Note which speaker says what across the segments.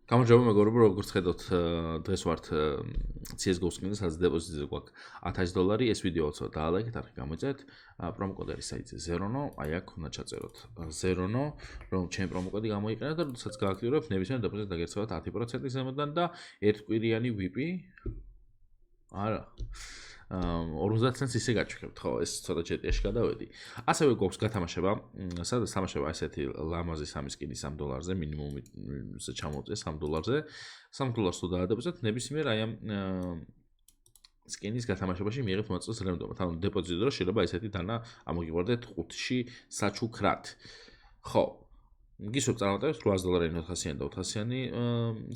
Speaker 1: გამარჯობა მეგობრებო, როგორც ხედავთ, დღეს ვართ CS:GO-ს მინდა, სადაც დეპოზიტზე გვაქვს $1000, ეს ვიდეო ცოტა დაალაიქეთ, არხი გამოიწეთ, პრომოკოდი საიტზე Zerono, აი აქ უნდა ჩაწეროთ Zerono, რომ ჩემი პრომოკოდი გამოიყენოთ და როდესაც გააქტიურებთ, ნებისმიერ დეპოზიტს დაგერწევათ 10%-ის ზემოდან და ერთკვირიანი VIP. არა. 50 ცენტს ისე გაჩვენებთ, ხო, ეს ცოტა ჩეტიაში გადავედი. ასევე გვაქვს გათამაშება, სადაც თამაშება ესეთი ლამაზი 3 სკინი $3-ზე, მინიმუმზე ჩამოვწეს $3-ზე. $3 თუ დაადებოთ, ნებისმიერ აი ამ სკინის გათამაშებაში მიიღებთ მოწესრიგებას რემდომად. ანუ დეპოზიტი დრო შეიძლება ესეთი დანა ამოგიყვარდეთ 5-ში საჩუქრად. ხო. გისურვებთ წარმატებას $800-იანი, 400-იანი და 400-იანი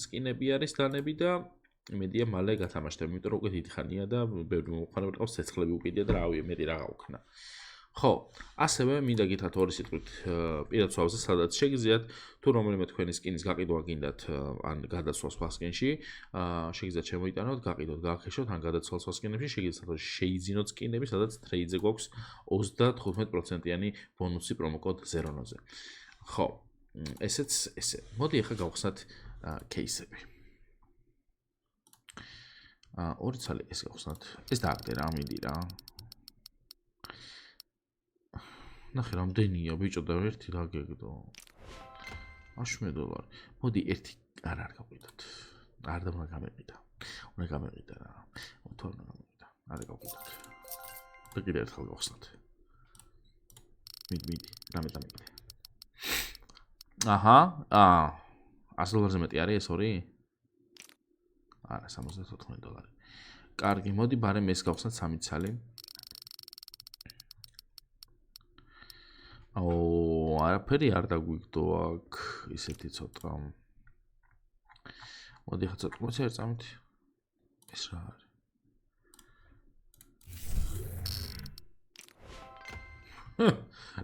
Speaker 1: სკინები არის დანები და იმედია მალე გათამაშდები, იმიტომ რომ უკვე დიდი ხანია და ბევრი მომხმარებელი ყავს ცეცხლები უკიდია და რავი, მეტი რა გავქნა. ხო, ასევე მინდა გითხრათ ორი სიტყვით პირად სვავზე, სადაც შეგიძლიათ თუ რომელიმე თქვენი სკინის გაყიდვა გინდათ ან გადაცვლა სხვა სკინში, შეგიძლიათ შემოიტანოთ, გაყიდოთ, გააქეშოთ ან გადაცვალ სხვა სკინებში, შეგიძლიათ შეიძინოთ სკინები, სადაც ტრეიდზე გვაქვს 35%-იანი ბონუსი პრომოკოდ Zerono-ზე. ხო, ესეც ესე. მოდი ახლა გავხსნათ кейსები. ორი ცალი ეს გავხსნათ. ეს დააგდე რა, მიდი რა. ნახე რამდენია ბიჭო და ერთი დაგეგდო. $10. მოდი ერთი არ გავყიდოთ. არ და უნდა გამეყიდა. უნდა გამეყიდა რა. თუ არ გამეყიდა. არ გავყიდოთ. და კიდე ერთხელ გავხსნათ. მიდი, რამე დამეყიდე. აჰა, $100-ზე მეტი არის ეს ორი? არა, $74. კარგი, მოდი ბარემ ეს გავხსნათ 3 ცალი. არაფერი არ დაგვიგდო აქ, ისეთი ცოტა. მოდი ხა ცოტა მოიცე ერთ წამით. ეს რა არის?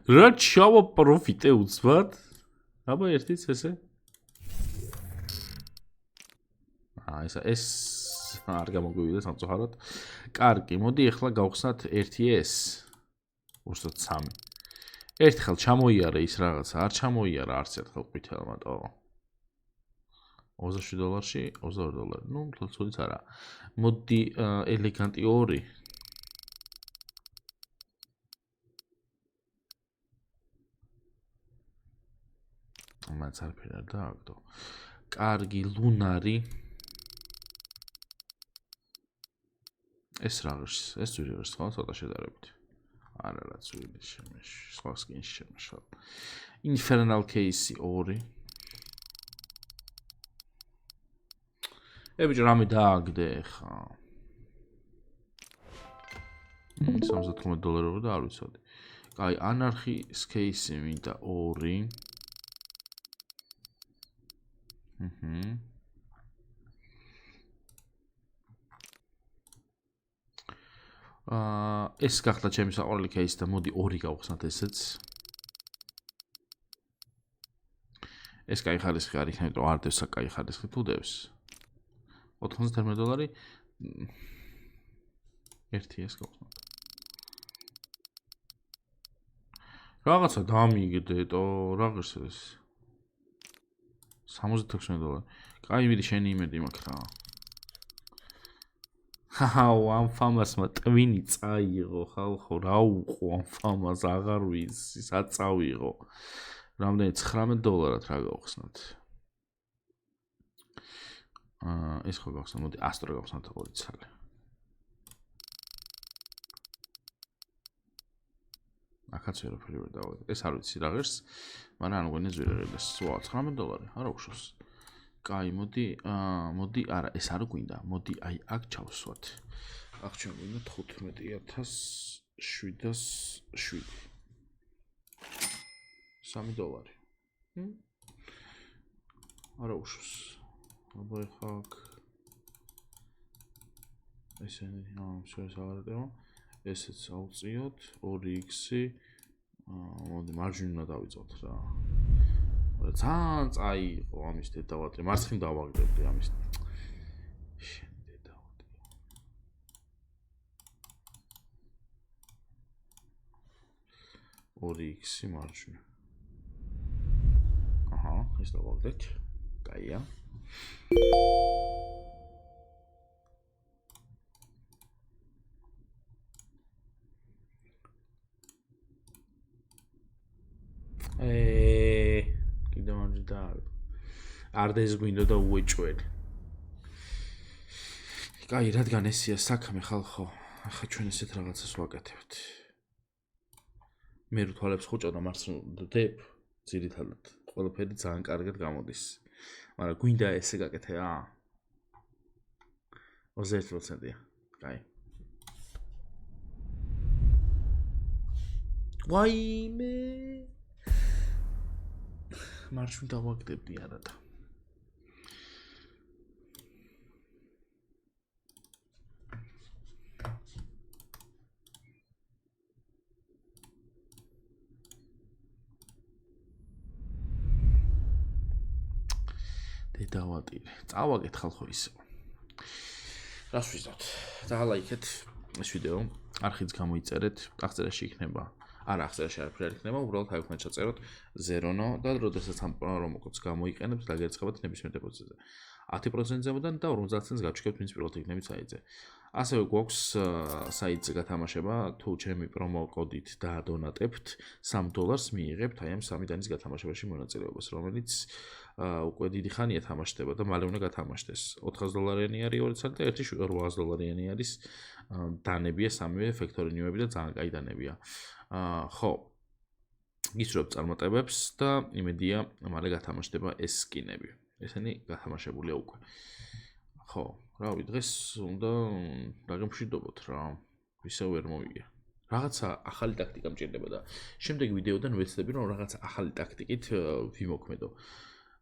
Speaker 1: რა ჩავა პროფიტე უცბად? აბა ერთიც ესე? ეს არ გამოგვივიდა სამწუხაროდ. კარგი, მოდი ახლა გავხსნათ ერთი ეს. უბრალოდ 3. ერთხელ ჩამოიარე ის რაღაცა, არ ჩამოიარა არც ერთხელ ყვითელმატო. $27-ში, $22. ნუ, თლცოდიც არა. მოდი ელეგანტი 2. მაინც არაფერი არ დააგდო. კარგი, ლუნარი. ეს რაღაც, ეს ძვირი ვერს ხო, ცოტა შედარებით. არა რა ძვირი შემეშ, სხვა სკინში შემეშალ. Infernal Case 2. ბიჭო, რამე დააგდე ხა. $75 და არ ვიცოდი. კაი, Anarchy Case მინდა 2. ეს გახდა ჩემი საყვარელი кейსი და მოდი 2 გავხსნათ ესეც. ეს კაი ხარისხი არ იქნება, რომ არ დევს კაი ხარისხი თუ დევს. $91. ერთი ეს გავხსნათ. რაღაცა დამიგდეტო, რაღაც ეს. $76. კაი, მიდი შენი იმედი მაქვს რა. ამ ფამასმა ტვინი წაიღო, ხალხო, რა უყო ამ ფამას, აღარ ვიცი, საწავიღო. რამდენი $19 რა გავხსნათ. ეს ხო გავხსნათ, მოდი Astro გავხსნათ 2 ცალი. ახაც ვერაფერი ვერ დავაგდე. ეს არ ვიცი რა ღირს, მაგრამ ან გვენე ზვირერელეს. ვაუ, $19, არა უშავს. კაი, მოდი, არა, ეს არ გვინდა. მოდი, აი, აქ ჩავსვათ. აქ ჩავგვინდა 15,707. $3. არა უშავს. აბა ეხა აქ. ესენი, შეიძლება აღარდება. ესეც ავწიოთ 2x. მოდი, მარჯვნივ უნდა დავიწყოთ რა. ძალიან წაიღო ამის დედავატრი, მარცხნივ დავაგდებდი ამის. შენ დედავატრი. 2x მარჯვნივ. აჰა, ეს დავაგდეთ. კაია. კიდევ ამჯერ და არ დეზგვინდო და უეჭველი. კაი, რადგან ესია საქმე ხალხო, ახლა ჩვენ ესეთ რაღაცას ვაკეთებთ. მე რთვალებს ხუჭო და მარცხნივ ძირითადად ყველაფერი ძალიან კარგად გამოდის. მაგრამ გვინდა ესე გაკეთე რა? 21%-ია. კაი. ვაიმე. მარჩვენ დავაგდებდი არა და. დავატირე. წავაგეთ ხალხო ისე. რას ვიზავთ? დალაიქეთ ეს ვიდეო, არხიც გამოიწერეთ, აღწერაში იქნება. არა, აღწერაში არაფერი არ იქნება, უბრალოდ აი უნდა ჩაწეროთ 0 და როდესაც ამ პრომოკოდს გამოიყენებთ, დაგერცხებათ ნებისმიერ დეპოზიტზე. 10% ზემოდან და 50 ცენტს გაჩქებთ ვინც პირველად იქნებით საიტზე. ასევე გვაქვს საიტზე გათამაშება, თუ ჩემი პრომოკოდით დაადონატებთ $3 მიიღებთ აი ამ 3 დანის გათამაშებაში მონაწილეობას, რომელიც უკვე დიდი ხანია თამაშდება და მალე უნდა გათამაშდეს. $400-იანი არის 2 წელი და ერთი $800-იანი არის დანებია სამივე ფექტორინიუები და ძალიან კაი დანებია. ხო. გისურვებთ წარმატებებს და იმედია მალე გათამაშდება ეს სკინები. ესენი გათამაშებულია უკვე. ხო, რავი, დღეს უნდა დაგემშვიდობოთ რა. ისე ვერ მომიგე. რაღაცა ახალი ტაქტიკა მჭირდება და შემდეგ ვიდეოდან ვეცდები რომ რაღაცა ახალი ტაქტიკით ვიმოქმედო.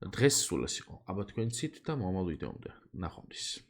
Speaker 1: დღეს სულ ეს იყო. აბა თქვენცით და მომავალ ვიდეომდე. ნახვამდის.